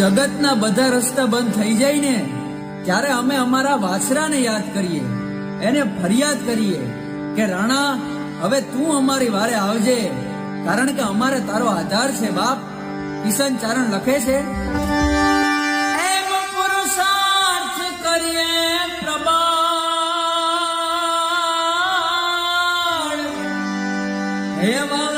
જગતના બધા રસ્તા બંધ થઈ જાય ને ત્યારે અમે અમારા વાછરાને યાદ કરીએ, એને ફરિયાદ કરીએ કે રાણા હવે તું અમારી વારે આવજે, કારણ કે અમારે તારો આધાર છે બાપ. કિશન ચારણ લખે છે, એમ પુરુષાર્થ કરીએ પ્રબળ, એવા